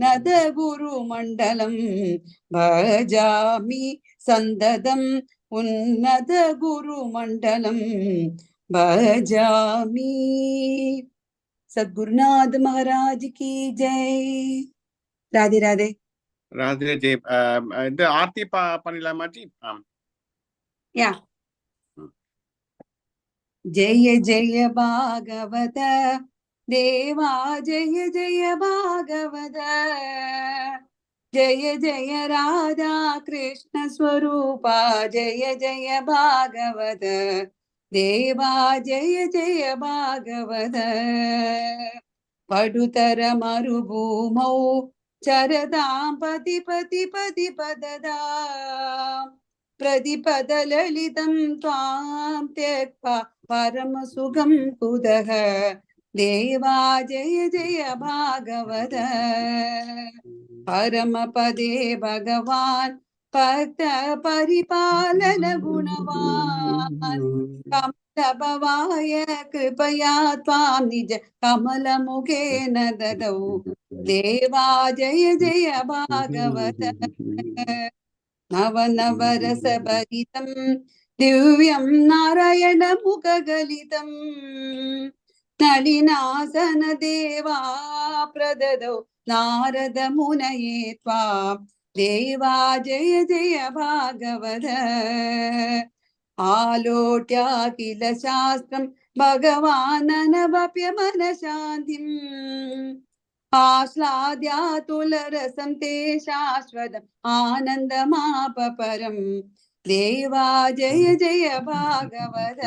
उन्नतगुरुमण्डलं भजामि सन्ददम् उन्नतगुरुमण्डलं भजामि। सद्गुरुनाथ महाराज की जय। राधे राधे ராதே ஜெய். இந்த ஆர்த்தி பண்ணலாமாட்டி? या जय जय भागवत देवा जय जय भागवत जय जय राधा कृष्ण स्वरूपा जय जय भागवत देवा जय जय भागवत पडुतर मरुभूमौ चरतां पति पति पति पददा प्रतिपदललितं त्वां त्यक्त्वा परमसुखं कुतः देवा जय जय भागवत परमपदे भगवान् भक्त परिपालन गुणवान् कमलभवाय कृपया त्वां निज कमलमुखेन ददौ देवा जय जय भागवत नव नवरसभरितं दिव्यं नारायणमुखगलितं नलिनासन देवा प्रददौ नारद मुनये त्वां देवा जय जय भागवत आलोट्याखिल शास्त्रं भगवाननवप्य मनशान्तिम् आस्लाद्यातुलरसं ते शाश्वतम् आनन्दमापपरम् देवा जय जय भागवत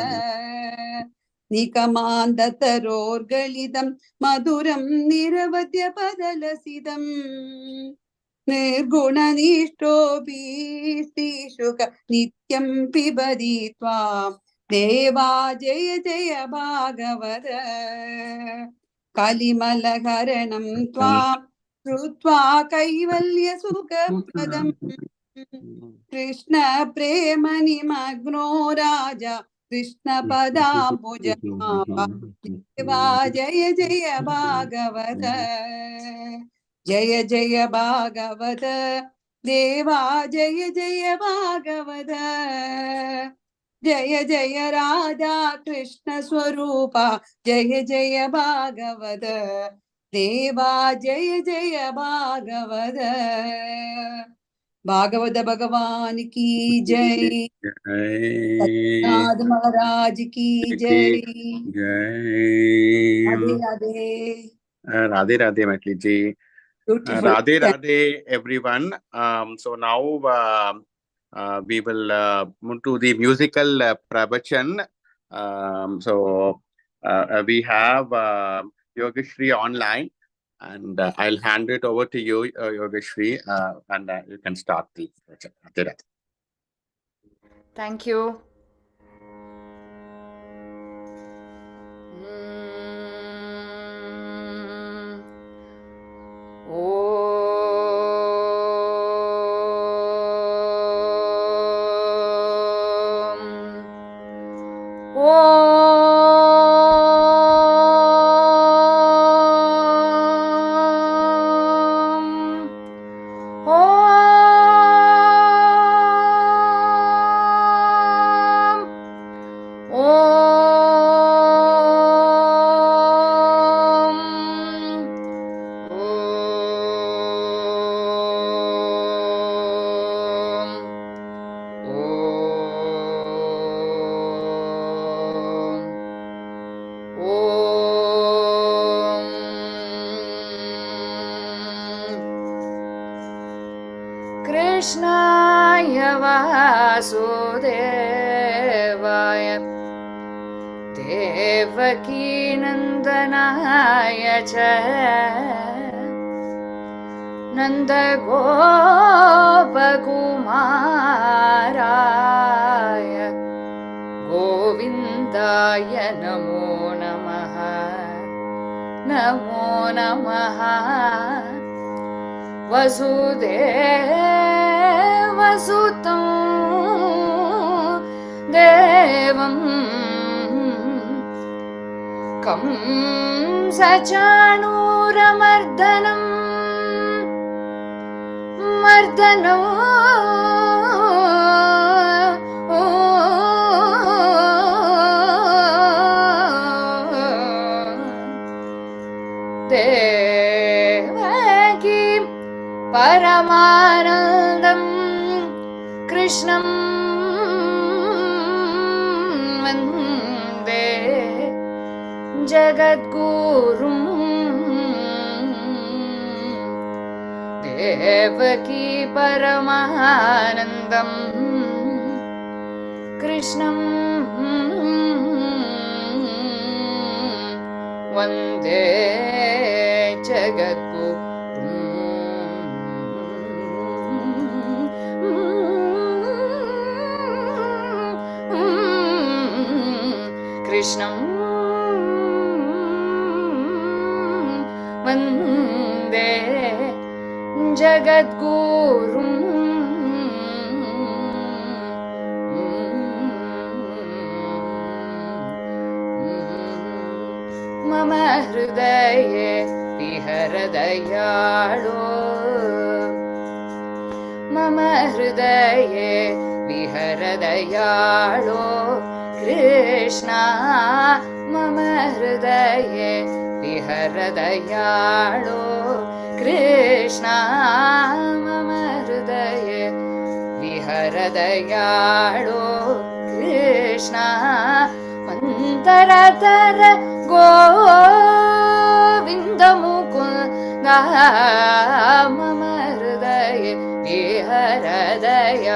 निकमान्ततरोर्गलितं मधुरं निरवध्य पदलसितम् निर्गुणनिष्ठोऽपि श्रीशुक नित्यं पिबति त्वां देवा जय जय भागवत कलिमलहरणं त्वां श्रुत्वा कैवल्यसुखप्रदम् कृष्ण प्रेमनिमग्नो राजा कृष्णपदाम्बुजनाभा देवा जय जय भागवत जय जय भागवत देवा जय जय भागवत जय जय राधा कृष्ण स्वरूपा जय जय भागवत देवा जय जय भागवत भागवत भगवान की जय सत्यनाथ महाराज की जय राधे राधे राधे राधे मैथिली जी. Radhe Radhe everyone. So now we will move to the musical pravachan. So we have Yogeshri online, and I'll hand it over to you, Yogeshri, and you can start the pravachan. Radhe Radhe. Thank you. कृष्णाय वासुदेवाय देवकीनन्दनाय च नन्दगोपकुमाराय गोविन्दाय नमो नमः नमो नमः वसुदेवसुतं देवं कंसचाणूरमर्दनं मर्दनो देवकी परमानन्दं कृष्णं वन्दे जगद्गुरुं देवकी परमानन्दं कृष्णं वन्दे कृष्णं वन्दे जगद्गुरुं मम हृदये विहरदयाळो मम हृदये विहरदयाळो कृष्णा मम हृदये विहरदयाळो कृष्णा मम हृदये विहरदयाळो कृष्णा मन्तरतर गोविन्द मुकुन्द मम हृदये विहरदयाळो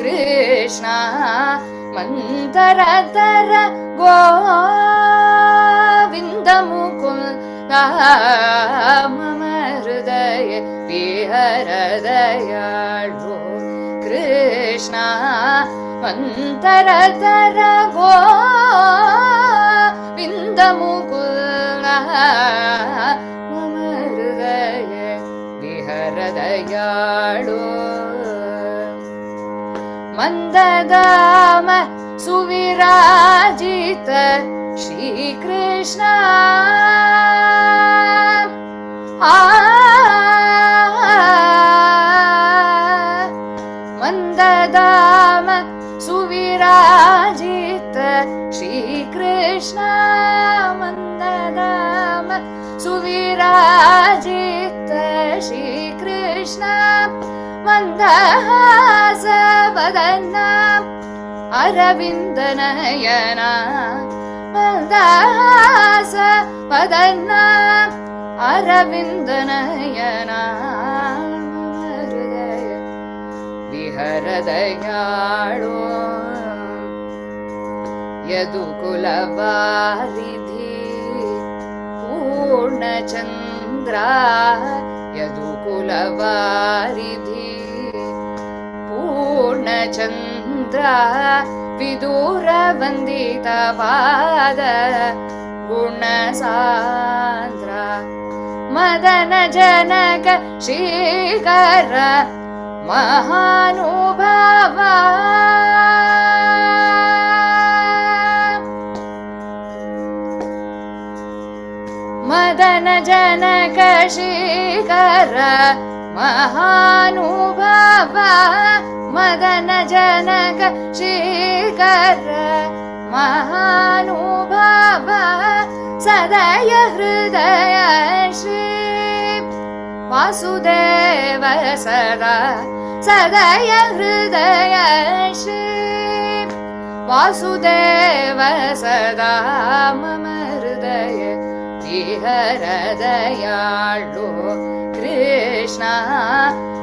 कृष्णा मन्तरतर गोविन्द मुकुन्द मम हृदये विहरदयाळो कृष्णा मन्तरतर गोविन्द मुकुन्द मम हृदये विहरदयाळो मन्ददाम सुविराजित श्रीकृष्ण मन्ददाम सुविराजित श्रीकृष्ण मन्ददाम सुविराजित श्रीकृष्ण मन्दहास वदन अरविन्द नयना मन्दहास वदन अरविन्द नयना हृदय विहरदयाळो यदुकुलवारिधि पूर्णचन्द्रा यदुकुलवारिधि पूर्णचन्द्रा विदूरवन्दितपाद गुणसान्द्रा मदन जनक श्रीकर महानुभावा मदन जनक श्रीकर महानुभावा मदन जनक श्रीकर महानुभावा सदय हृदय श्री वासुदेव सदा सदय हृदय श्री वासुदेव सदा मम हृदय विहरदयाळो कृष्ण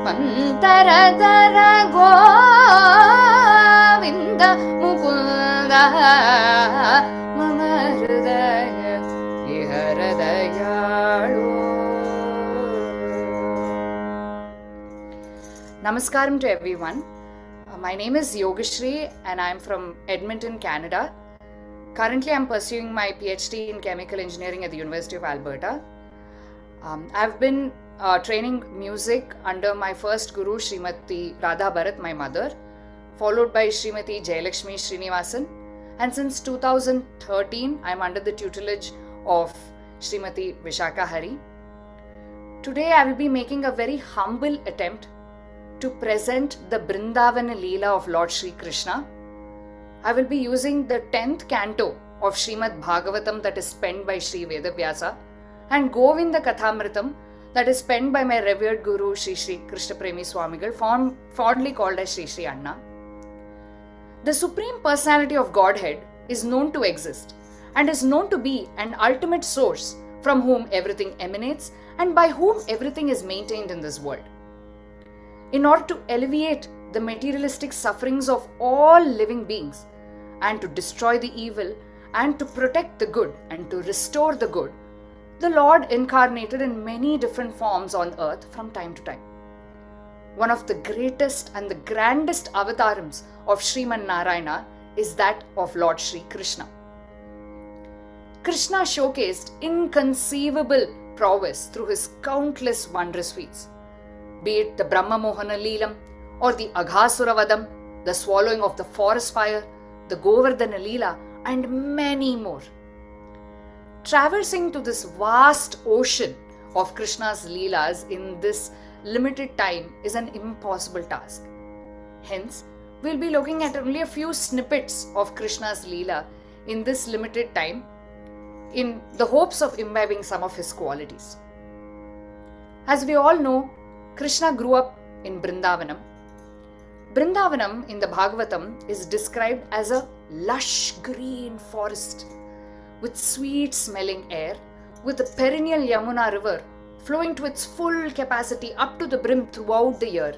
मन्तरतर गोविन्द मुकुन्द मम हृदय विहरदयाळो. Namaskaram to everyone. My name is Yogashri and I am from Edmonton, Canada. Currently, I am pursuing my PhD in chemical engineering at the University of Alberta. I've been training music under my first guru, Srimati Radha Bharat, my mother, followed by Srimati Jayalakshmi Srinivasan. And since 2013, I'm under the tutelage of Srimati Vishakha Hari. Today I will be making a very humble attempt to present the Brindavana Leela of Lord Sri Krishna. I will be using the 10th canto of Srimad Bhagavatam that is penned by Sri Vedavyasa and Govinda Kathamritam that is penned by my revered Guru Sri Sri Krishna Premi Swamigal, fondly called as Sri Sri Anna. The Supreme Personality of Godhead is known to exist and is known to be an ultimate source from whom everything emanates and by whom everything is maintained in this world. In order to alleviate the materialistic sufferings of all living beings and to destroy the evil and to protect the good and to restore the good, the Lord incarnated in many different forms on earth from time to time. One of the greatest and the grandest avatarams of Sriman Narayana is that of Lord Sri Krishna. Krishna showcased inconceivable prowess through his countless wondrous feats, be it the Brahma Mohana Leelam or the Aghasura Vadam, the swallowing of the forest fire, the Govardhana Leela, and many more. Traversing to this vast ocean of Krishna's Leelas in this limited time is an impossible task. Hence, we'll be looking at only a few snippets of Krishna's Leela in this limited time in the hopes of imbibing some of his qualities. As we all know, Krishna grew up in Brindavanam. Brindavanam in the Bhagavatam is described as a lush green forest with sweet smelling air, with a perennial Yamuna river flowing to its full capacity up to the brim throughout the year.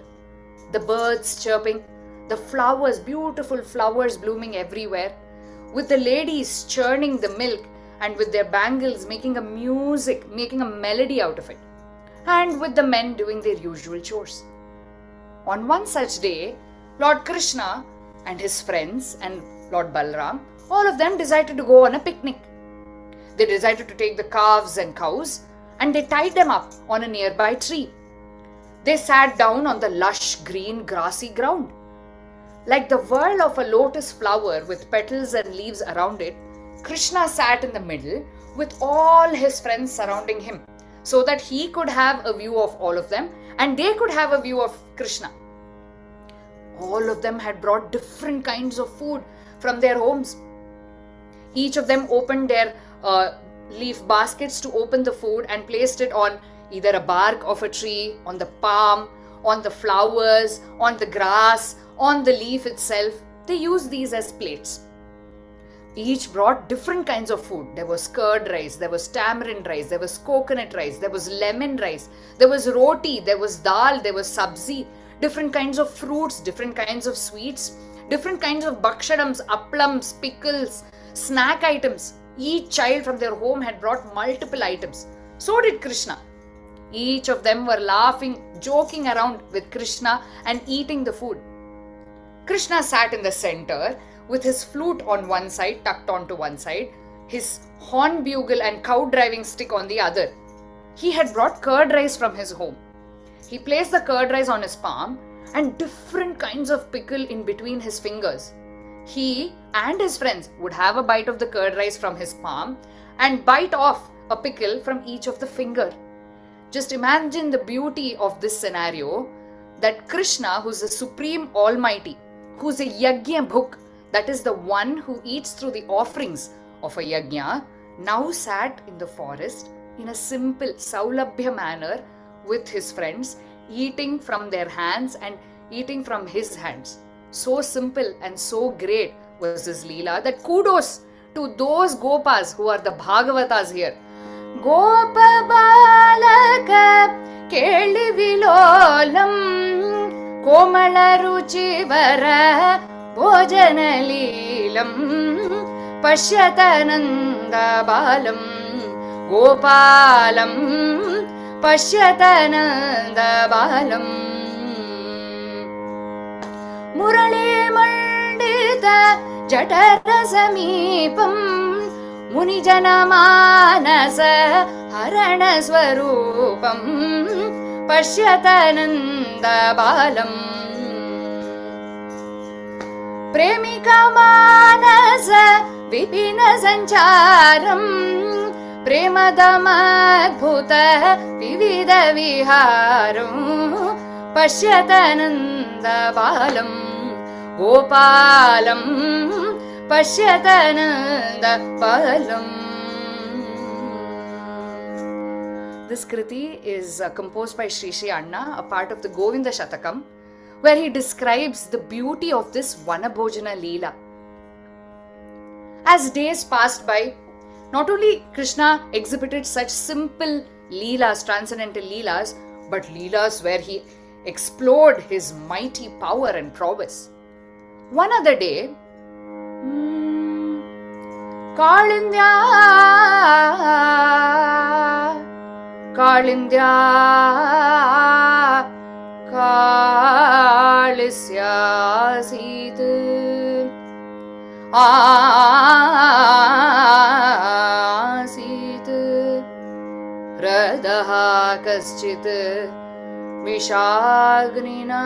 The birds chirping, the flowers, beautiful flowers blooming everywhere, with the ladies churning the milk and with their bangles making a music, making a melody out of it, and with the men doing their usual chores. On one such day, Lord Krishna and his friends and Lord Balram, all of them decided to go on a picnic. They decided to take the calves and cows and they tied them up on a nearby tree. They sat down on the lush green grassy ground. Like the whirl of a lotus flower with petals and leaves around it, Krishna sat in the middle with all his friends surrounding him so that he could have a view of all of them and they could have a view of Krishna. All of them had brought different kinds of food from their homes. Each of them opened their leaf baskets to open the food and placed it on either a bark of a tree, on the palm, on the flowers, on the grass, on the leaf itself. They used these as plates. Each brought different kinds of food. There was curd rice, there was tamarind rice, there was coconut rice, there was lemon rice, there was roti, there was dal, there was sabzi, different kinds of fruits, different kinds of sweets, different kinds of bhakshadams, applams, pickles, snack items. Each child from their home had brought multiple items. So did Krishna. Each of them were laughing, joking around with Krishna and eating the food. Krishna sat in the center with his flute on one side, tucked onto one side, his horn bugle and cow driving stick on the other. He had brought curd rice from his home. He placed the curd rice on his palm and different kinds of pickle in between his fingers. He and his friends would have a bite of the curd rice from his palm and bite off a pickle from each of the finger. Just imagine the beauty of this scenario, that Krishna, who's the Supreme Almighty, who's a Yajna Bhuk, that is the one who eats through the offerings of a Yajna, now sat in the forest in a simple Saulabhya manner with his friends, eating from their hands and eating from his hands. So simple and so great was this Leela that kudos to those Gopas who are the Bhagavatas here. Gopa balaka keli vilolam komala ruchi vara bhojana leelam pashyatananda balam gopalam pashyatananda balam Murali mandita jatara samipam Munijana manasa harana swarupam Pashyatananda balam Premika manasa vipina sancharam प्रेमदमद्भुतः विविध विहारम् पश्यतनन्दबालम् गोपालम् पश्यतनन्दबालम्. This kriti is composed by Sri Sri Anna, a part of the Govinda Shatakam, where he describes the beauty of this Vanabhojana Leela. As days passed by, not only Krishna exhibited such simple Leelas, transcendental Leelas, but Leelas where he explored his mighty power and prowess. One other day, Kalindya Kalisyasit Asit Radaha Kaschit Vishagnina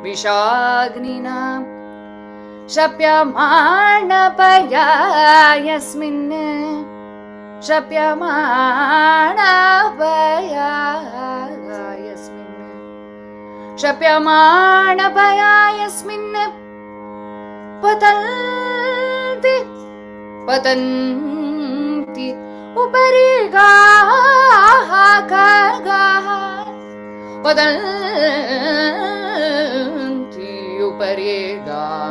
Vishagnina Shapyamanapaya yasmin Shapyamanapaya yasmin Shapyamanapaya yasmin Patanti Upari Gaha Patanti Upari Gaha.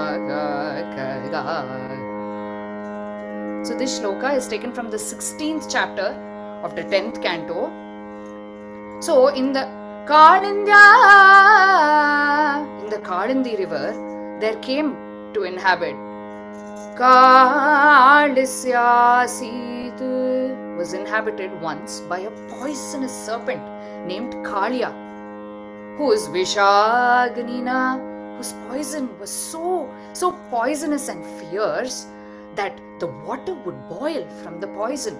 So this shloka is taken from the 16th chapter of the 10th canto. So in the Kalindi river, there came to inhabit Kalisyasit was inhabited once by a poisonous serpent named Kaliya, whose Vishagnina, whose poison was so poisonous and fierce that the water would boil from the poison.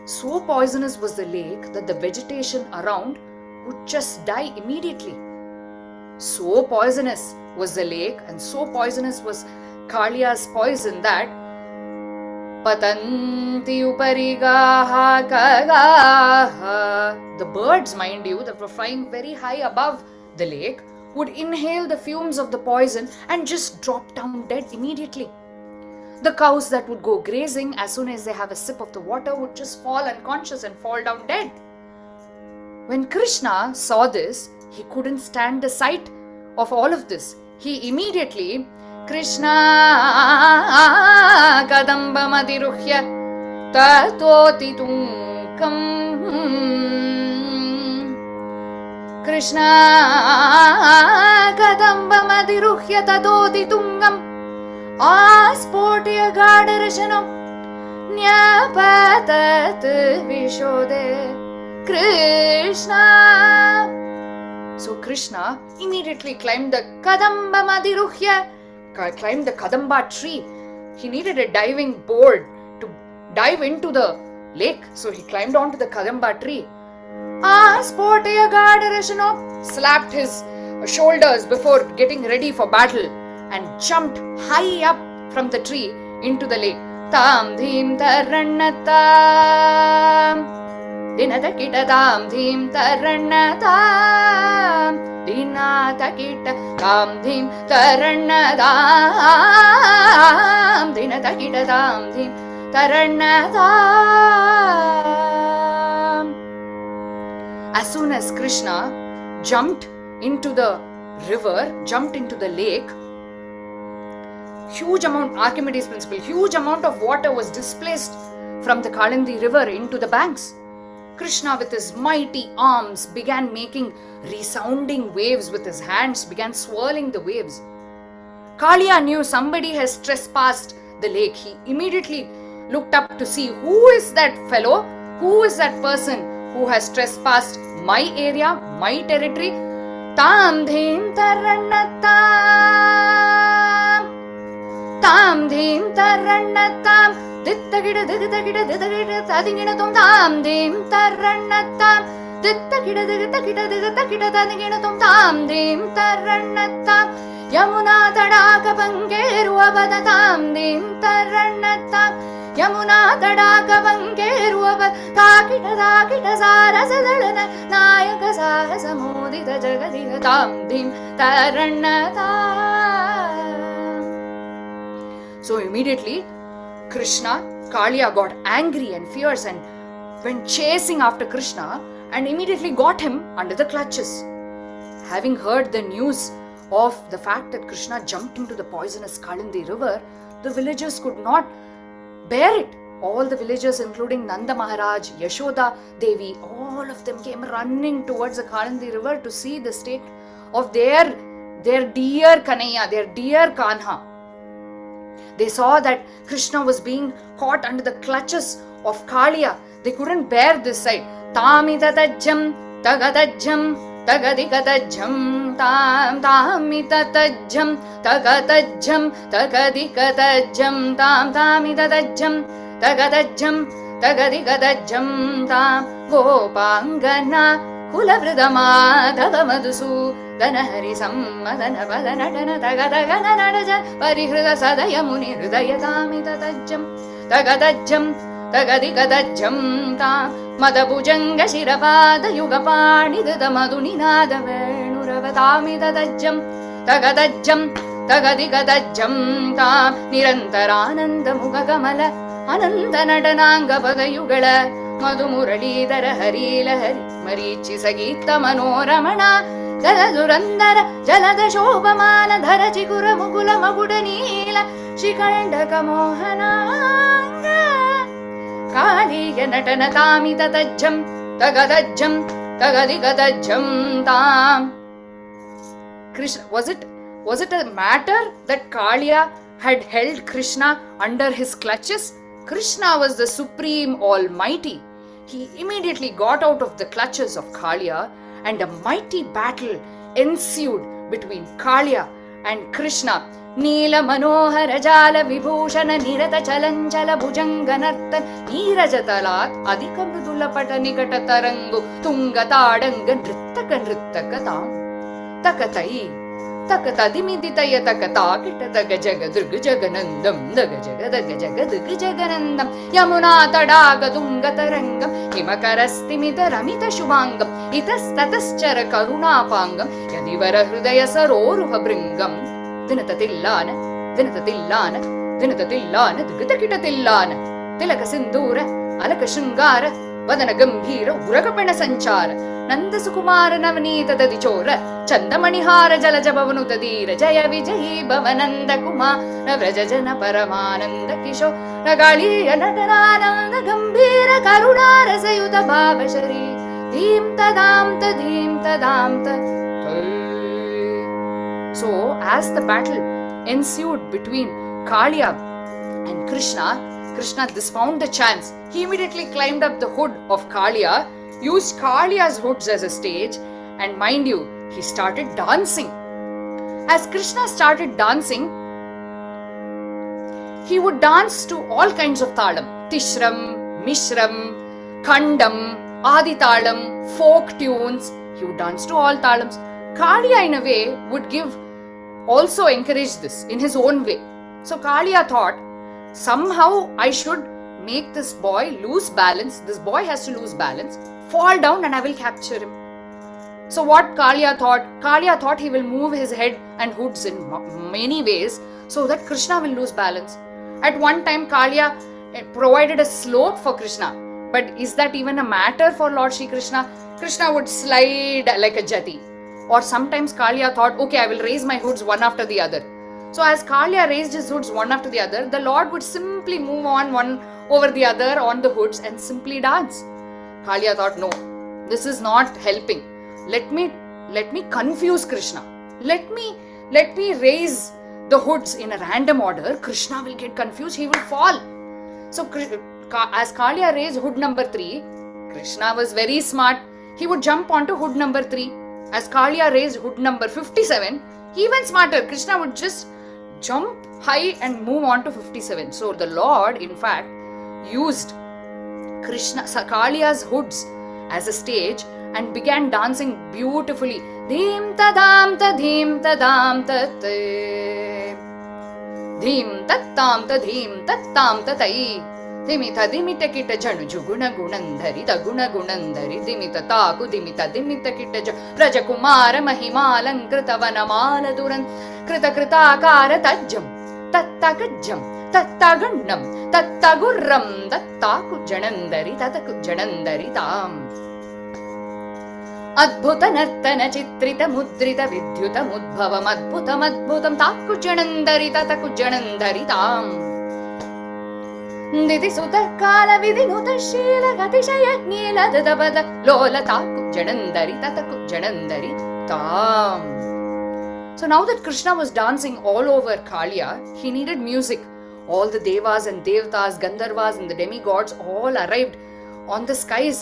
So poisonous was the lake that the vegetation around would just die immediately. So poisonous was the lake and so poisonous was Kaliya's poison that Patanti Uparigaha Kagaha, the birds, mind you, that were flying very high above the lake, would inhale the fumes of the poison and just drop down dead immediately. The cows that would go grazing, as soon as they have a sip of the water, would just fall unconscious and fall down dead. When Krishna saw this, he couldn't stand the sight of all of this. He immediately, Krishna Kadamba Madiruhya Tatoti Tunkam, Krishna Kadamba Madiruhya Tatoti Tungam Aspotya Gadarashanam Nyapatat Vishode Krishna. So Krishna immediately climbed the Kadamba Madiruhya, climbed the Kadamba tree. He needed a diving board to dive into the lake. So he climbed onto the Kadamba tree. Aspotya Gadarashanam slapped his shoulders before getting ready for battle and jumped high up from the tree into the lake. Tam dhim tarannatam Dinatakita tam dhim tarannatam Dinatakita tam dhim tarannatam Dinatakita tam dhim tarannatam. As soon as Krishna jumped into the river, jumped into the lake, huge amount, Archimedes principle, huge amount of water was displaced from the Kalindi river into the banks. Krishna with his mighty arms began making resounding waves with his hands, began swirling the waves. Kaliya knew somebody has trespassed the lake. He immediately looked up to see who is that fellow, who is that person who has trespassed my area, my territory. Tam dhim tarannatam Tam dhim tarannatam dittagida digitagida digitagida tadigina tum tam dim tarrannatam dittagida digitagida digitagida tadigina tum tam dim tarrannatam yamuna tadaga bangeruva badatam dim tarrannatam yamuna tadaga bangeruva takita takita sarasadalana nayaka sarasamudita jagadika tam dim tarrannatam. So immediately Krishna, Kaliya got angry and fierce and went chasing after Krishna and immediately got him under the clutches. Having heard the news of the fact that Krishna jumped into the poisonous Kalindi river, the villagers could not bear it. All the villagers, including Nanda Maharaj, Yashoda Devi, all of them came running towards the Kalindi river to see the state of their dear Kanhaiya, their dear Kanha. They saw that Krishna was being caught under the clutches of Kaliya. They couldn't bear this sight. Tamitatajjam tagadajjam tagadikatajjam tam tamitatajjam tagadajjam tagadikatajjam tam tamitatajjam tagadajjam tagadikatajjam tam gopangana kulavridamaadhavamadusu Danahari sammadana vadanatana tagadagana nadaja parihrida sadayamuni hridayatamitatajjam tagadajjam tagadikatajjam tam madabujanga shirapada yugapanidada maduninada venuravatamitatajjam tagadajjam tagadikatajjam tam nirantarananda mugagamala ananda nadananga padayugala madhumuralidhar harilahari marichi sagita manoramana ಜಲದುರಂದರ ಜಲದ ಶೋಭಮಾನ ಧರ ಚಿಗುರ ಮುಗುಲ ಮಗುಡ ನೀಲ ಶಿಖಂಡಕ ಮೋಹನಾಂಗ ಕಾಳಿಯ ನಟನ ತಾಮಿತತಜ್ಜಂ ತಗದಜ್ಜಂ ತಗದಿಗದಜ್ಜಂ ತಾಂ. Krishna, was it a matter that Kaliya had held Krishna under his clutches? Krishna was the supreme almighty. He immediately got out of the clutches of Kaliya and a mighty battle ensued between Kaliya and Krishna. Neela Manohara Jala Vibhushana Nirata Chalanjala Bhujanganartan Neerajatalat Adhika Mridula Patanikata Tarangu Tunga Tadanga Nrittaka Nrittakatam Takatai Takatadimiditaya Takatakita Tagajagadurga Jaganandam Dagajagadaga Jaganandam Yamuna Tadaga Tunga Tarangam Himakarastimita Ramita Shubangam Itastataschara Karunapangam Yadivara Hridaya Saroruha Bringam Dinatadillana Dinatadillana Dinatadillana Digitakitadillana Tilaka Sindura Alaka Shungara Vadana Gambhira Urakapana Sanchara Nanda Sukumara Navnita Dadichora Chandamanihara Jalajabavanu Tadira Jaya Vijayi Bhavananda Kumara Vrajajana Paramananda Kisho Nagali Natarananda Gambhira Karunara Sayuta Bhavashari Dhim Tadamta Dhim Tadamta. So as the battle ensued between Kaliya and Krishna, this found the chance. He immediately climbed up the hood of Kaliya, used Kaliya's hoods as a stage, and mind you, he started dancing. As Krishna started dancing, he would dance to all kinds of talam. Tishram, Mishram, Khandam, Aditalam, folk tunes. He would dance to all talams. Kaliya in a way would also encourage this in his own way. So Kaliya thought, somehow I should make this boy lose balance. This boy has to lose balance, fall down, and I will capture him. So what Kaliya thought he will move his head and hoods in many ways so that Krishna will lose balance. At one time Kaliya provided a slope for Krishna, but is that even a matter for Lord Shri Krishna? Krishna would slide like a jati. Or sometimes Kaliya thought, okay, I will raise my hoods one after the other. So as Kaliya raised his hoods one after the other, the Lord would simply move on one over the other on the hoods and simply dance. Kaliya thought, no, this is not helping. Let me confuse Krishna. Let me raise the hoods in a random order. Krishna will get confused, he will fall. So as Kaliya raised hood number 3, Krishna was very smart. He would jump onto hood number 3. As Kaliya raised hood number 57, even smarter, Krishna would just jump high and move on to 57. So the Lord, in fact, used Kaliya's hoods as a stage and began dancing beautifully. Dheem tadam ta dheem tadam tate. Dheem tattam ta dheem tattam tatai. Dimita dimita kita janu juguna gunandhari ta guna gunandhari dimita taku dimita dimita kita Rajakumara mahimalankrita vanamala duran krita kritakara tajjam tattakajjam tattagannam tattagurram tattaku janandari tataku janandari tam అద్భుత నర్తన చిత్రిత ముద్రిత విద్యుతం ఉద్భవం అద్భుతం అద్భుతం తాకు జనందరి తతకు జనందరి తాం దిది సుత కాల విధినుత శీల గతిశయ నీల దదబద లోల తాకు జనందరి తతకు జనందరి తాం. So now that Krishna was dancing all over Kaliya, he needed music. All the devas and devtas, gandharvas and the demigods all arrived on the skies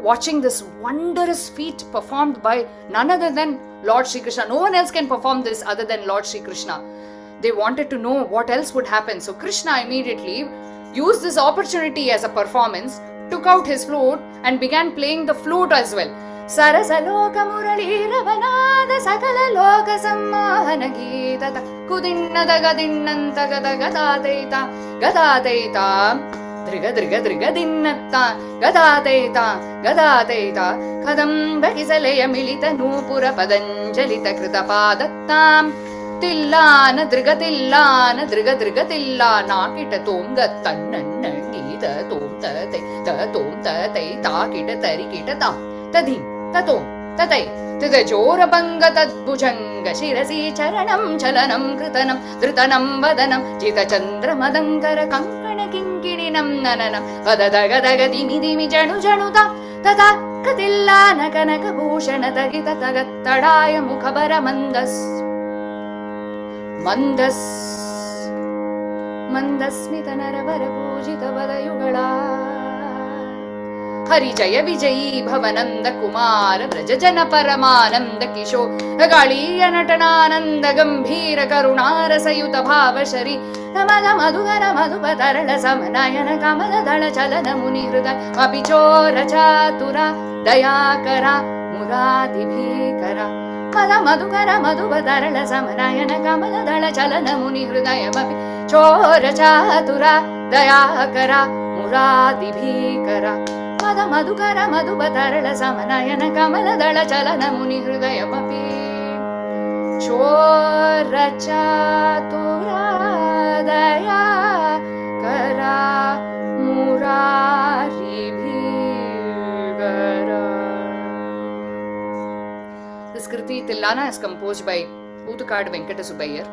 watching this wondrous feat performed by none other than Lord Shri Krishna. No one else can perform this other than Lord Shri Krishna. They wanted to know what else would happen. So Krishna immediately used this opportunity as a performance, took out his flute and began playing the flute as well. Sarasa loka murali ravanada sakala loka sammahana geetata kudinnada gadinnanta gadagadadeita gadadeita Driga driga driga dinnatta gadadeita gadadeita kadamba kisalaya milita nupura padanjalita krita padattam tillana driga tilla nakita tomga tannanna geeta tom tatai takita tarikita ta tadim tatom tatai tida jora banga tadbhujanga shirasi charanam chalanam kritanam dhritanam vadanam jita chandra madankara kankana kinkirinam nananam vadadaga dimi dimi janu januta tata katillana kanaka bhushana tagita tagattadaya mukhabara mandas mandasmita naravara pujita vadayugala Hari Jaya Vijayi Bhavananda Kumara Brajajana Paramananda Kisho Galiya Natanananda Gambhira Karunara Sayuta Bhavashari Namada Madhugara Madhubatarala Samanayana Kamala Dala Chalana Muni Hruda Apichora Chatura Dayakara Muradibhikara Mada Madhugara Madhubatarala Samanayana Kamala Dala Chalana Muni Hrudaya Chora Chatura Dayakara Muradibhikara Mada Madhukara Madhubatarala Samanayana Kamala Dala Chalana Muni Hrudayamapi Chora Chatura Dayakara Muradibhikara. This Kriti Tillana is composed by Utukad Venkata Subbaiyer.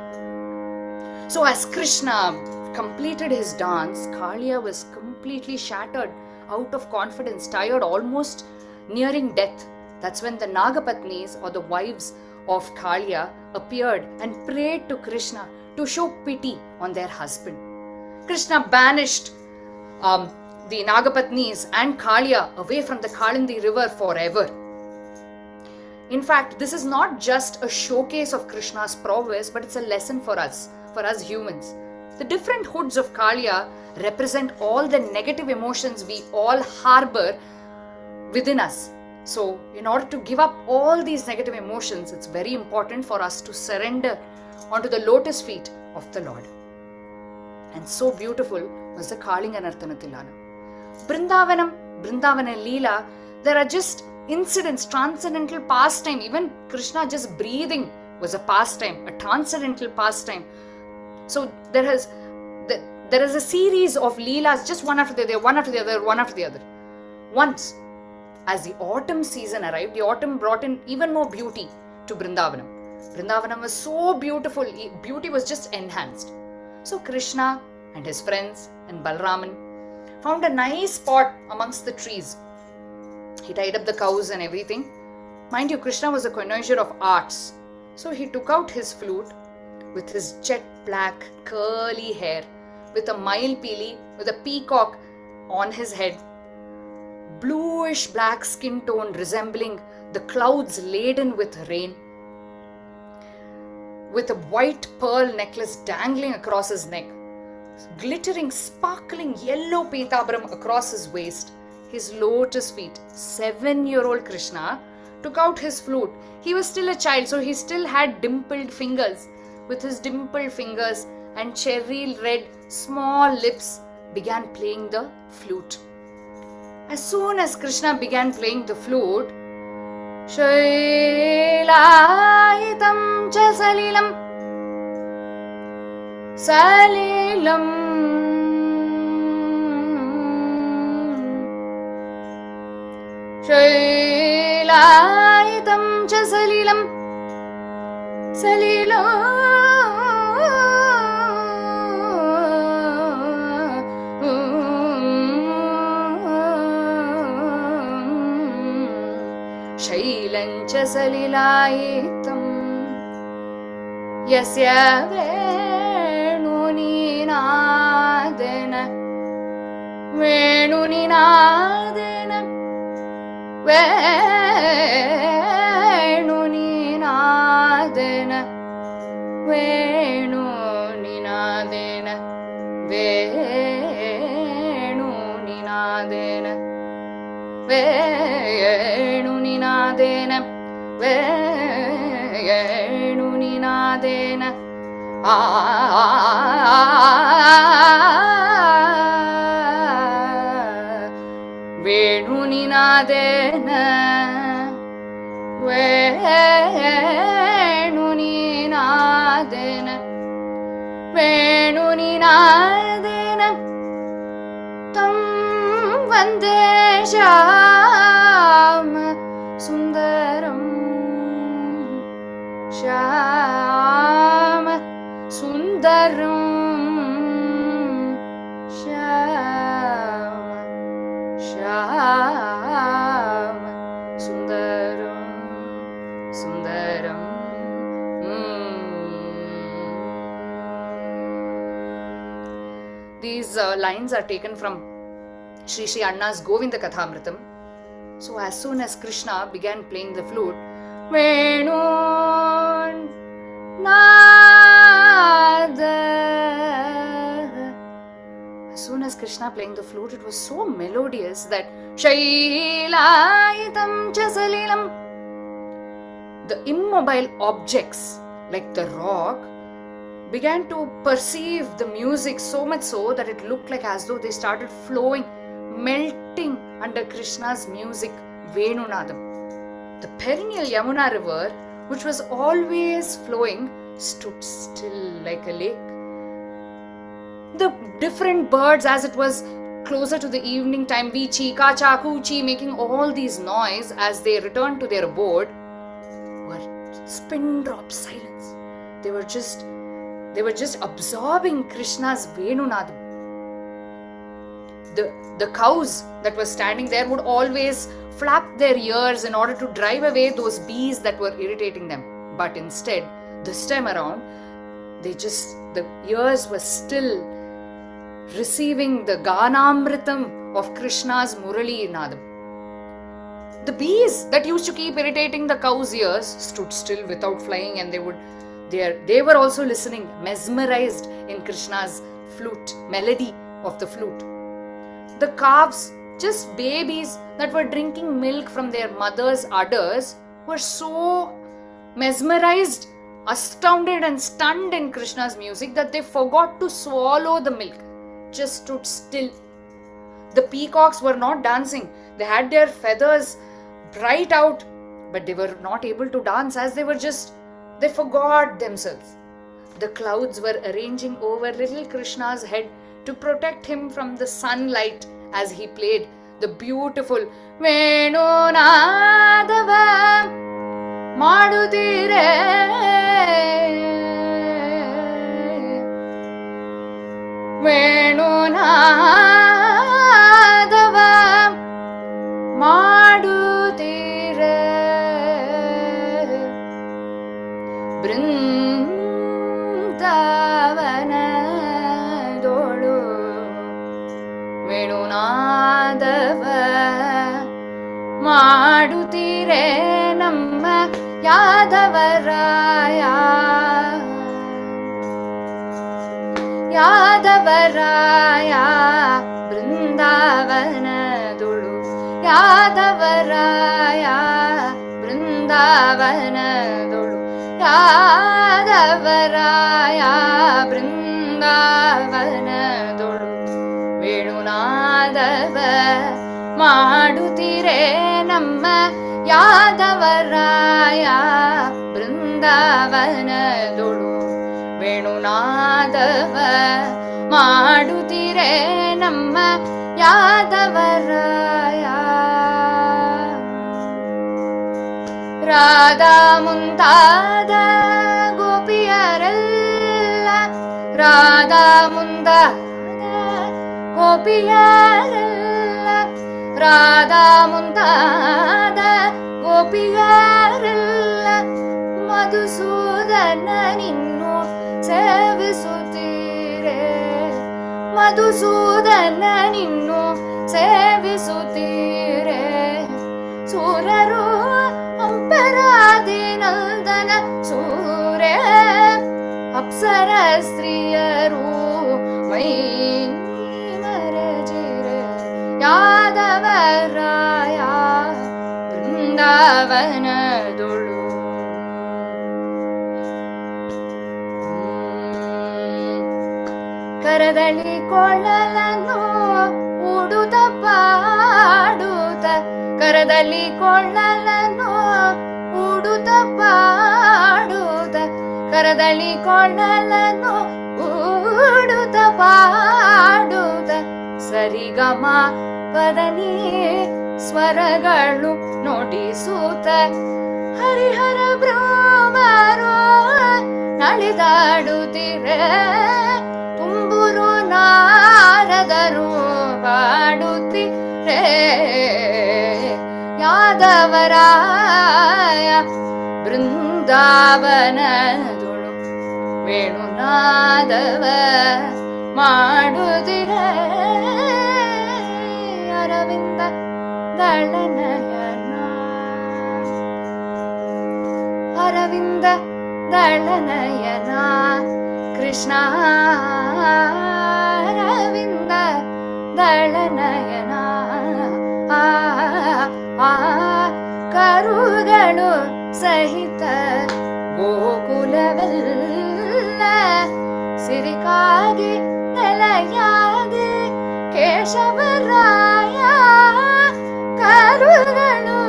So as Krishna completed his dance, Kaliya was completely shattered, out of confidence, tired, almost nearing death. That's when the Nagapatnis or the wives of Kaliya appeared and prayed to Krishna to show pity on their husband. Krishna banished the Nagapatnis and Kaliya away from the Kalindi river forever. In fact, this is not just a showcase of Krishna's prowess, but it's a lesson for us humans. The different hoods of Kaliya represent all the negative emotions we all harbor within us. So, in order to give up all these negative emotions, it's very important for us to surrender onto the lotus feet of the Lord. And so beautiful was the Kalinga Nartana Tillana. Brindavana Leela, there are just incidents, transcendental pastime. Even Krishna just breathing was a pastime, a transcendental pastime. So there is a series of Leelas, just one after the other. Once, as the autumn season arrived, the autumn brought in even more beauty to Brindavanam. Brindavanam was so beautiful, beauty was just enhanced. So Krishna and his friends and Balraman found a nice spot amongst the trees. He tied up the cows and everything. Mind you, Krishna was a connoisseur of arts. So he took out his flute with his jet black curly hair, with a mailpili, with a peacock on his head, bluish black skin tone resembling the clouds laden with rain, with a white pearl necklace dangling across his neck, glittering, sparkling yellow Petabram across his waist, his lotus feet. 7-year-old Krishna took out his flute. He was still a child, so he still had dimpled fingers. With his dimpled fingers and cherry red small lips, began playing the flute. As soon as Krishna began playing the flute, Shailayitam cha salilam Salilam Shailayitam cha salilam Salilam शैलञ्च सलिलायितं यस्य वेणुनिनादेन वेणुनिनादेन वेणुनिनादेन वेणुनिनादेन वेणुनिनादेन वेणुनिनादेन वेणुनिनादेन वेणुनिनादेन वेणुनिनादेन वेणुनिनादेन तं वन्दे श्याम सुन्दरं श्याम सुन्दरं श्याम श्याम सुन्दरं सुन्दरं These lines are taken from Sri Sri Anna's Govinda Kathamritam. So as soon as Krishna began playing the flute, Venun Nada. As soon as Krishna playing the flute, it was so melodious that Shailayitam cha salilam. The immobile objects like the rock began to perceive the music so much so that it looked like as though they started flowing, melting under Krishna's music, Venunadam. The perennial Yamuna river, which was always flowing, stood still like a lake. The different birds, as it was closer to the evening time, Vichi, Kacha, Kuchi, making all these noise as they returned to their abode, were spin drop silence. They were just absorbing Krishna's Venunadam. The cows that were standing there would always flap their ears in order to drive away those bees that were irritating them. But instead, this time around, the ears were still receiving the Ganamritam of Krishna's Murali Nadam. The bees that used to keep irritating the cows' ears stood still without flying, and they were also listening, mesmerized in Krishna's flute, melody of the flute. The calves, just babies that were drinking milk from their mother's udders, were so mesmerized, astounded and stunned in Krishna's music that they forgot to swallow the milk, just stood still. The peacocks were not dancing. They had their feathers bright out, but they were not able to dance as they forgot themselves. The clouds were arranging over little Krishna's head to protect him from the sunlight as he played the beautiful Venunadava Madudire Venunadava Madudire Brindavana Dolu Venunadava Madutire Namma Yadavaraya Yadavaraya ಬೃಂದಾವನದೊಳು Yadavaraya ಬೃಂದಾವನದೊಳು Yadavaraya ಬೃಂದಾವನದೊಳು ವೇಣುನಾದವ ಮಾಡುತ್ತೀರೇ ನಮ್ಮ ಯಾದವರಾಯ ಬೃಂದಾವನದೊಳು ವೇಣುನಾದವ ಮಾಡುತ್ತೀರೇ ನಮ್ಮ ಯಾದವರಾಯ. ರಾಧಾ ಮುಂತಾದ ಗೋಪಿಯರೆಲ್ಲ ರಾಧಾ ಮುಂತಾದ ಗೋಪಿಯರೆಲ್ಲ ರಾಧಾ ಮುಂತಾದ ಗೋಪಿಯರೆಲ್ಲ ಮಧುಸೂದನ ನಿನ್ನು ಸೇವಿಸುತ್ತೀರೇ ಮಧುಸೂದನ ನಿನ್ನು ಸೇವಿಸುತ್ತೀರೇ ಸೂರರು ಅಂಪರಾದಿ ನಂದನ ಸೂರ್ಯ ಅಪ್ಸರ ಸ್ತ್ರೀಯರು ಮೈ ಮರಜಿರೆ ಯಾದವರಾಯ ಬೃಂದಾವನದೊಳು ಕರದಳಿ ಕೊಳ್ಳಲನ್ನು ಉಡುತ್ತ ಪಾಡುತ್ತ ಕರದಲ್ಲಿ ಕೊಳ್ಳಲನ್ನು ಉಡುತ್ತ ಪಾಡುತ್ತ ಕರದಲ್ಲಿ ಕೊಳ್ಳಲನ್ನು ಉಡುತ್ತ ಪಾಡುತ್ತ ಸರಿಗಮ ಪದನಿ ಸ್ವರಗಳು ನುಡಿಸುತ್ತ ಹರಿಹರ ಬ್ರಹ್ಮರು ನಳಿದಾಡುತ್ತಿರೆ ತುಂಬುರು ನಾರದರು ಪಾಡುತ್ತಿರೆ ಯಾದವರಾಯ ಬೃಂದಾವನದೊಳು ವೇಣುನಾದವ ಮಾಡುತ್ತಿರೆ ಅರವಿಂದ ದಳನಯನ ಅರವಿಂದ ದಳನಯನ ಕೃಷ್ಣ ಅರವಿಂದ ದಳನಯನ ಕರುಗಳು ಸಹಿತ ಗೋಕುಲವೆಲ್ಲ ಸಿರಿಕಾಗಿ ನೆಲೆಯಾಗಿ ಕೇಶವರಾಯ ಕರುಗಳು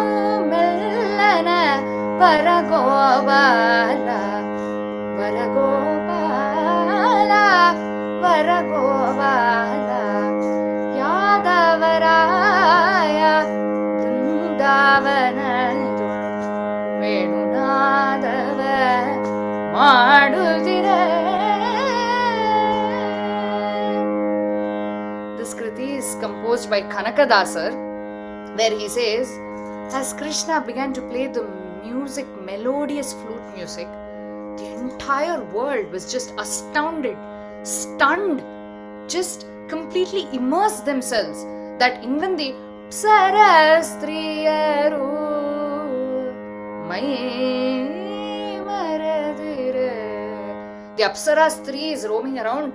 ಮೆಲ್ಲನ ವರಗೋಪಾಲ ವರಗೋಪಾಲ ವರಗೋಪಾಲ Yadavaraya ಬೃಂದಾವನದೊಳು ವೇಣುನಾದವ ಮಾಡುತ್ತಿರೆ. This kriti is composed by Kanakadasar, where he says, as Krishna began to play the music, melodious flute music, the entire world was just astounded, stunned, just completely immersed themselves that even the Apsarastriyaru mai maradire. The Apsara Stris roaming around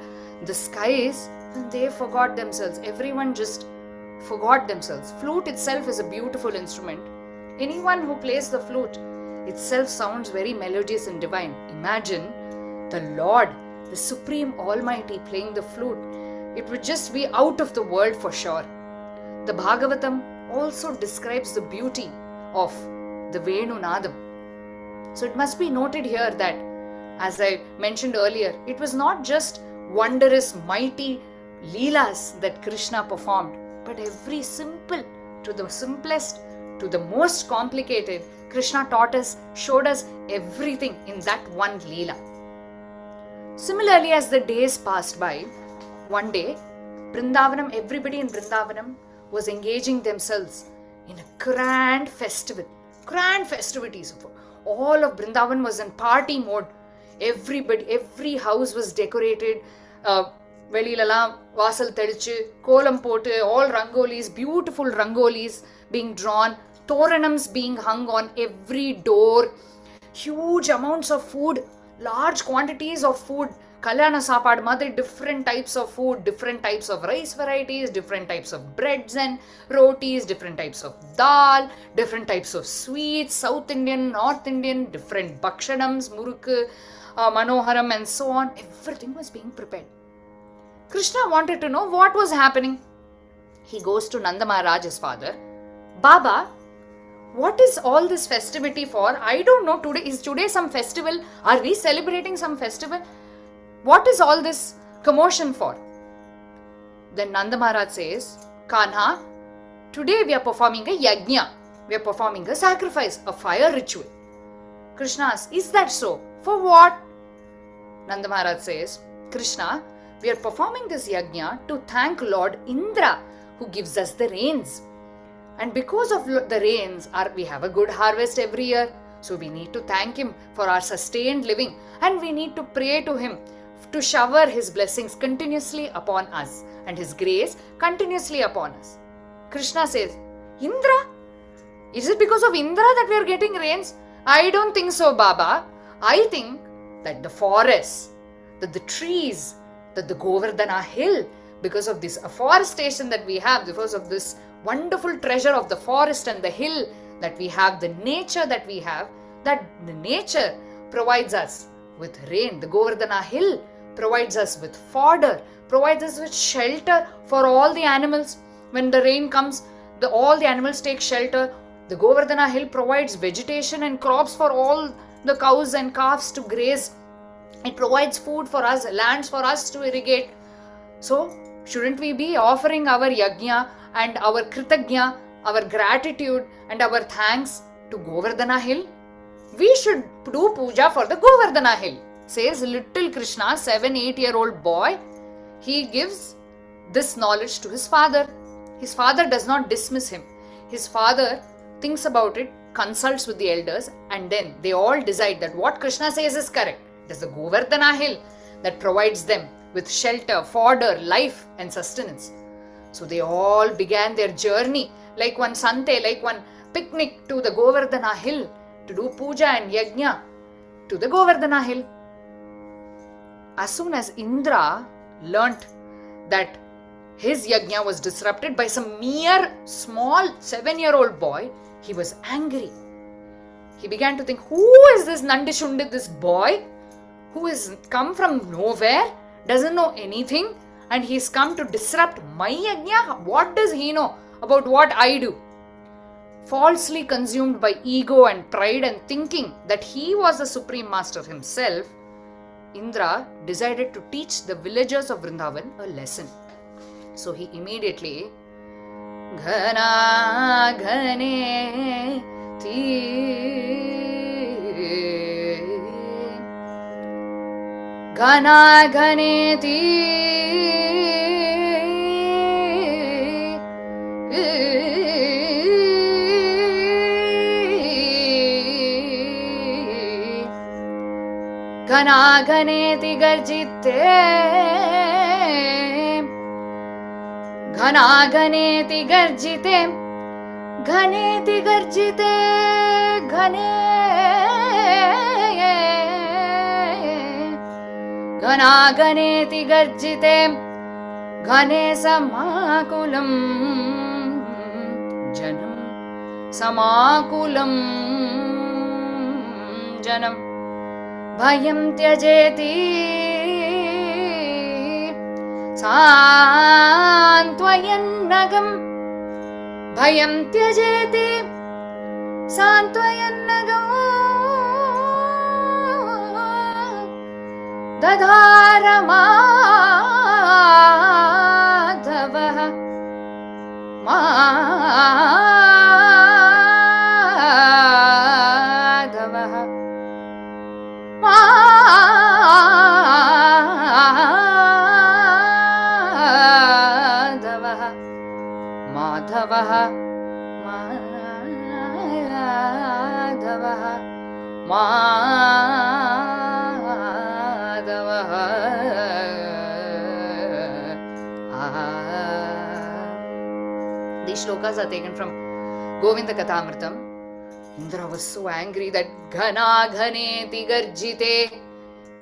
the skies, and they forgot themselves. Everyone just forgot themselves. Flute itself is a beautiful instrument. Anyone who plays the flute itself sounds very melodious and divine. Imagine the Lord, the Supreme Almighty, playing the flute. It would just be out of the world for sure. The Bhagavatam also describes the beauty of the Venunadam. So it must be noted here that, as I mentioned earlier, it was not just wondrous, mighty leelas that Krishna performed, but every simple, to the simplest, to the most complicated, Krishna taught us, showed us everything in that one leela. Similarly, as the days passed by, one day, Vrindavanam, everybody in Vrindavanam was engaging themselves in a grand festivities. All of Vrindavan was in party mode. Every house was decorated. Velilala vasal tedichu, kolam potu, all rangolis, beautiful rangolis being drawn, toranams being hung on every door, huge amounts of food, large quantities of food kalyana saapad madri different types of food, different types of rice varieties, different types of breads and rotis, different types of dal, different types of sweets, South Indian, North Indian, different bhakshanams, murukku, manoharam and so on. Everything was being prepared. Krishna wanted to know what was happening. He goes to Nanda Maharaj, his father. Baba, what is all this festivity for? I don't know. Is today some festival? Are we celebrating some festival? What is all this commotion for? Then Nanda Maharaj says, Kanha, today we are performing a yajna. We are performing a sacrifice, a fire ritual. Krishna asks, is that so? For what? Nanda Maharaj says, Krishna, we are performing this yajna to thank Lord Indra, who gives us the rains. And because of the rains, we have a good harvest every year. So we need to thank him for our sustained living. And we need to pray to him to shower his blessings continuously upon us and his grace continuously upon us. Krishna says, Indra? Is it because of Indra that we are getting rains? I don't think so, Baba. I think that the forests, that the trees, that the Govardhana hill, because of this afforestation that we have, because of this wonderful treasure of the forest and the hill that we have, the nature that we have, that the nature provides us with rain. The Govardhana hill provides us with fodder, provides us with shelter for all the animals. When the rain comes, all the animals take shelter. The Govardhana hill provides vegetation and crops for all the cows and calves to graze. It provides food for us, lands for us to irrigate. So, shouldn't we be offering our yajna and our kritagna, our gratitude and our thanks to Govardhana hill? We should do puja for the Govardhana hill, says little Krishna, 7-8-year-old boy. He gives this knowledge to his father. His father does not dismiss him. His father thinks about it, consults with the elders, and then they all decide that what Krishna says is correct. It is the Govardhana hill that provides them with shelter, fodder, life and sustenance. So they all began their journey like one sante, like one picnic to the Govardhana hill to do puja and yajna to the Govardhana hill. As soon as Indra learnt that his yajna was disrupted by some mere small 7-year-old boy, he was angry. He began to think, who is this Nandishundit, this boy who has come from nowhere, doesn't know anything, and he's come to disrupt my yajna? What does he know about what I do? Falsely consumed by ego and pride and thinking that he was the supreme master himself, Indra decided to teach the villagers of Vrindavan a lesson. So he immediately Ghana Ghane Ti Ghana Ghane Ti Ghana Ghane Ti Garjite Ghana Ghaneti Garjite Ghaneti Garjite Ghane Ghana Ghaneti Garjite Ghane Samakulam Janam Samakulam Janam Bhayam Tyajeti Santwayannagam Bhayam Tyajeti Santwayannagam Dadhara Madhavaha Madhavaha Madhavaha Madhavaha Madhavaha. These shlokas are taken from Govinda Kathamritam. Indra was so angry that Ghana Ghaneti Garjite.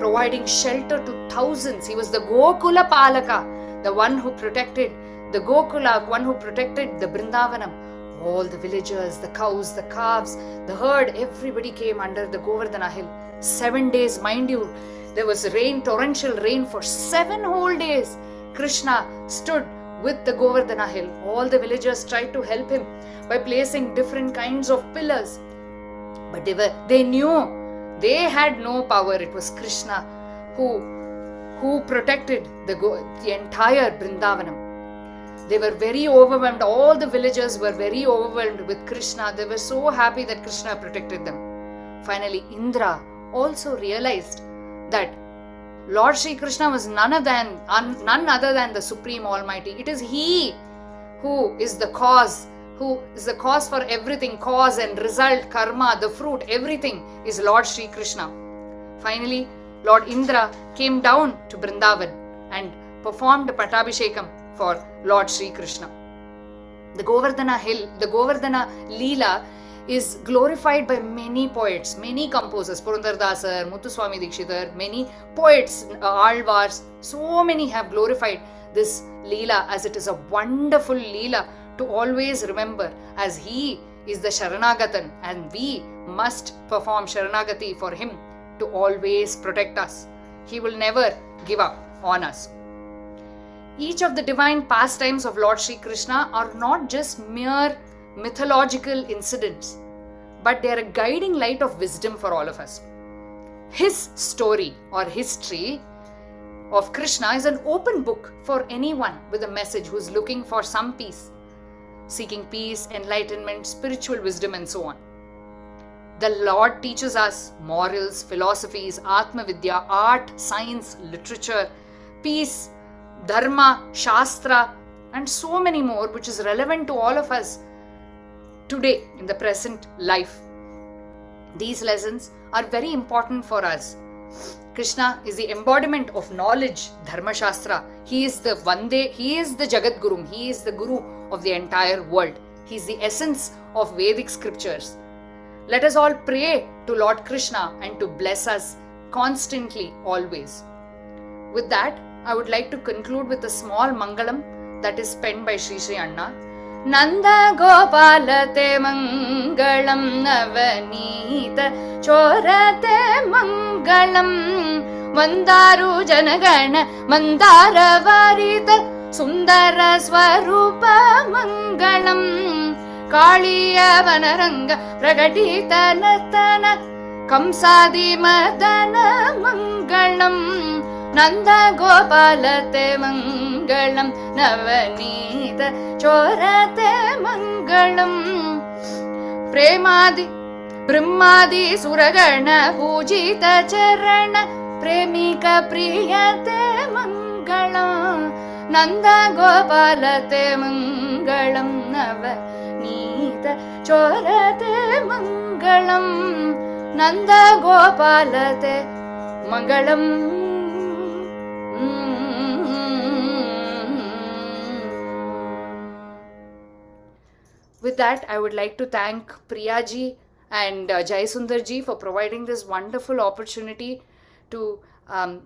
providing shelter to thousands. He was the Gokula Palaka, the one who protected the Gokula, one who protected the Brindavanam. All the villagers, the cows, the calves, the herd, everybody came under the Govardhana hill. 7 days, mind you, there was rain, torrential rain for 7 whole days. Krishna stood with the Govardhana hill. All the villagers tried to help him by placing different kinds of pillars. But they knew they had no power. It was Krishna who protected the entire Brindavanam. They were very overwhelmed. All the villagers were very overwhelmed with Krishna. They were so happy that Krishna protected them. Finally, Indra also realized that Lord Shri Krishna was none other than the Supreme Almighty. It is He who is the cause for everything. Cause and result, karma, the fruit, everything is Lord Shri Krishna. Finally, Lord Indra came down to Brindavan and performed Pattabhishekam for Lord Shri Krishna. The Govardhana hill, the Govardhana Leela is glorified by many poets, many composers, Purandaradasar, Muthuswami Dikshitar, many poets, Alvars, so many have glorified this Leela as it is a wonderful Leela to always remember, as he is the Sharanagatan and we must perform Sharanagati for him to always protect us. He will never give up on us. Each of the divine pastimes of Lord Shri Krishna are not just mere mythological incidents, but they are a guiding light of wisdom for all of us. His story or history of Krishna is an open book for anyone with a message who is looking for some peace, seeking peace, enlightenment, spiritual wisdom, and so on. The Lord teaches us morals, philosophies, Atma Vidya, art, science, literature, peace, dharma, shastra, and so many more, which is relevant to all of us today in the present life. These lessons are very important for us. Krishna is the embodiment of knowledge, Dharma Shastra. He is the Jagat Guru. He is the Guru of the entire world. He is the essence of Vedic scriptures. Let us all pray to Lord Krishna and to bless us constantly, always. With that, I would like to conclude with a small Mangalam that is penned by Sri Sri Anna. Nanda Gopalate Mangalam Navanita Chorate Mangalam Mandaru Janagana Mandara Varita Sundara Swarupa Mangalam Kaliya Vanaranga Pragatita Natana Kamsadi Madana Mangalam Nanda Gopalate Mangalam Navanita Chorate Mangalam Premadi Brahmadi Suragana Pujita Charana Premika Priyate Mangalam Nanda Gopalate Mangalam Navanita Chorate Mangalam Nanda Gopalate Mangalam. With that, I would like to thank Priyaji and Jayasundarji for providing this wonderful opportunity to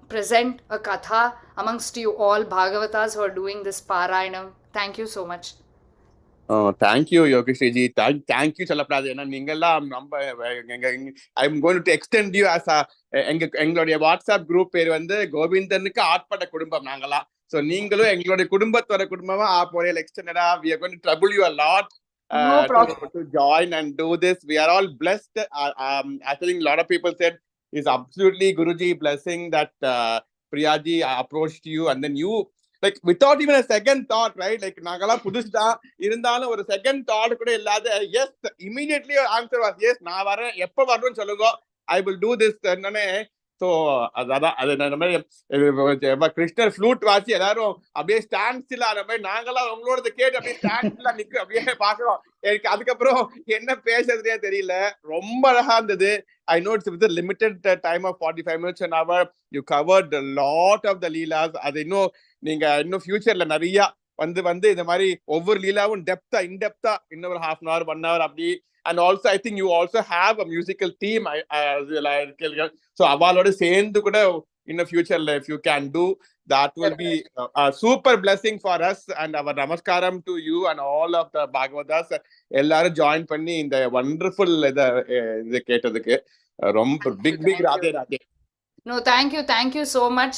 present a katha amongst you all Bhagavatas who are doing this Parayanam. Thank you so much. Thank you, Yogeshji. Thank you, Chalaprada. I'm going to extend you as a எங்களுடைய WhatsApp group பேர் வந்து கோவிந்தனுக்கு ஆட்பட குடும்பம் நாங்களா. So நீங்களும் எங்களுடைய குடும்பத்தோட குடும்பமா ஆப்போல எக்ஸ்டெண்டடா we are going to trouble you a lot to join and do this. We are all blessed. I think a lot of people said it's absolutely Guruji blessing that Priyaji approached you and then you like without even a second thought, right? Like nagala pudusda irundhalum or second thought kuda illada, yes, immediately your answer was yes, na varen eppa varunu solunga, I will do this. So கிருஷ்ணர் flute வாசி எல்லாரும் அப்படியே stand still ஆன மாதிரி நாங்களாம் உங்களோட கேட்டு அப்படியே ஸ்டாண்ட் ஸ்டில்லா நிக்க அப்படியே பாக்குறோம். எனக்கு அதுக்கப்புறம் என்ன பேசுறதுனே தெரியல. ரொம்ப அழகா இருந்தது. I know it's with a limited time of 45 minutes an hour. You covered a lot of the leelas. அது இன்னும் நீங்க இன்னும் ஃபியூச்சர்ல நிறைய வந்து இந்த மாதிரி ஒவ்வொரு லீலாவும் டெப்தா இன்டெப்தா இன்னொரு half an hour 1 hour அப்படி. And also I think you also have a musical team. So அவளோட சேர்ந்து கூட in the future if you can do that will be a super blessing for us. And our namaskaram to you and all of the Bhagavatas. எல்லாரும் join பண்ணி இந்த wonderful இத கேட்டதுக்கு ரொம்ப big Radhe Radhe. No, thank you so much.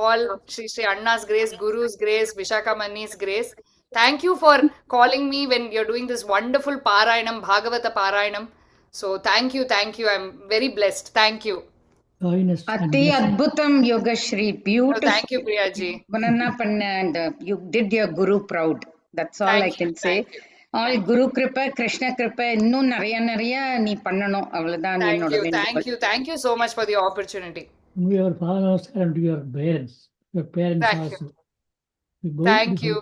All Sri Anna's grace, Guru's grace, Vishaka Mani's grace. Thank you for calling me when you're doing this wonderful Parayanam, Bhagavata Parayanam. So thank you. I'm very blessed. Thank you. Ati Adbhutam Yogashri, beautiful. No, thank you, Priyaji. Banana panna, and you did your Guru proud. That's all I can say. All Guru Kripa, Krishna Kripa, இன்னும் நிறைய நீ பண்ணணும், அவ்வளவுதான் என்னோட வேண்டுகோள். Thank you so much for the opportunity. Your fathers and your parents Thank also. Thank you.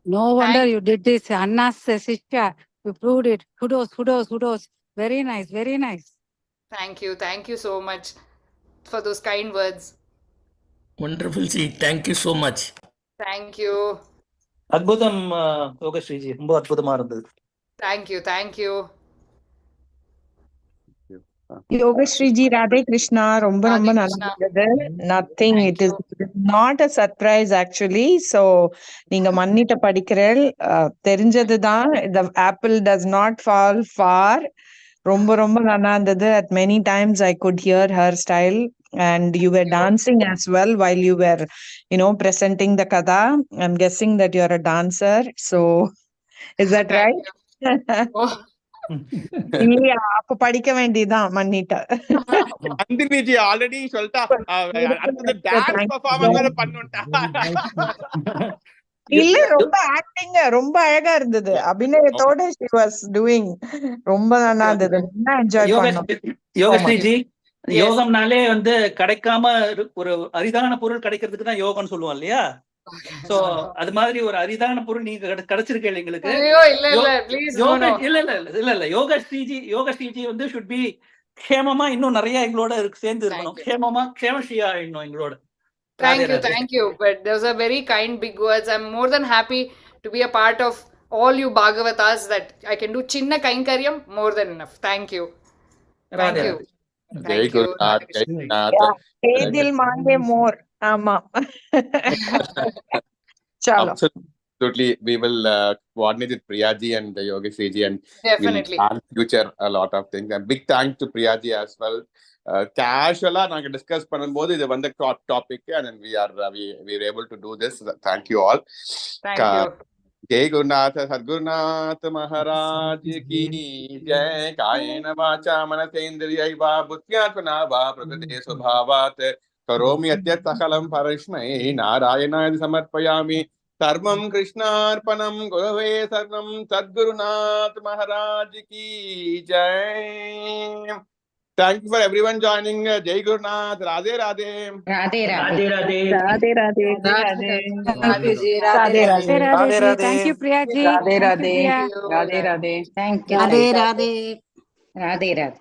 No wonder you did this. Anna's Shishya, you proved it. Kudos. Very nice. Thank you so much for those kind words. Wonderful, Ji. Thank you so much. Thank you. அற்புதம் யோகஸ்ரீஜி, ரொம்ப அற்புதமா இருந்தது. Thank you. Yogashri Radhe Krishna, ரொம்ப நல்லா இருந்தது. Nothing, it is not a surprise actually. So நீங்க மன்னிட்ட படிக்கிறேன், தெரிஞ்சதுதான். The apple does not fall far. ரொம்ப நல்லா இருந்தது. At many times I could hear her style, and you were dancing as well while you were presenting the katha. I'm guessing that you're a dancer, so is that right? Oh. இல்லையா, அப்ப படிக்க வேண்டியதான், மன்னிட்ட. நந்தினிஜி already சொல்லிட்டா அடுத்தது dance performance பண்ணுட்டா. இல்ல, ரொம்ப acting ரொம்ப அழகா இருந்தது. அபிநயத்தோட she was doing ரொம்ப நல்லா இருந்தது. நல்லா என்ஜாய் பண்ணோம். யோகஸ்ரீஜி, யோகம்னாலே வந்து கிடைக்காம ஒரு அரிதான பொருள் கிடைக்கிறதுக்கு தான் யோகம்னு சொல்லுவோம் இல்லையா? சோ அது மாதிரி ஒரு அரிதான பொருள் நீங்க கிடைச்சிருக்கீங்க எங்களுக்கு. இல்ல யோகஸ்ரீஜி வந்து should be க்ஷேமமா இன்னும் நிறைய எங்களோட சேர்ந்து இருக்கணும். க்ஷேமஸ்ரீயா ஆயிடணும் எங்களோட. Thank you. But those are very kind big words. I'm more than happy to be a part of all you Bhagavatas, that I can do chinna kainkaryam, more than enough. Thank you. Jai Gurunath. Edil mange more. ஆமா. Chalo. Absolutely, we will coordinate with Priyaji and Yogeshji, and definitely we'll plan future a lot of things. And big thanks to Priyaji as well. Casually நாங்க discuss பண்ணும்போது இது வந்து topic, and then we are able to do this. Thank you all. Thank you. जय गुरुनाथ सद्गुरुनाथ महाराज की जय. कायेन वाचा मनसेन्द्रियै वा बुद्ध्यात्मना वा प्रकृते स्वभावात् करोमि यद्यत् सकलं परस्मै नारायणाय समर्पयामि. सर्वं कृष्णार्पणं गुरवे शरणं. सद्गुरुनाथ महाराज की जय. Thank you for everyone joining. Jai Gurunath. Radhe Radhe. Radhe Radhe Radhe. Thank you, Priyaji. Radhe Radhe. Thank you. Radhe Radhe. Radhe Radhe.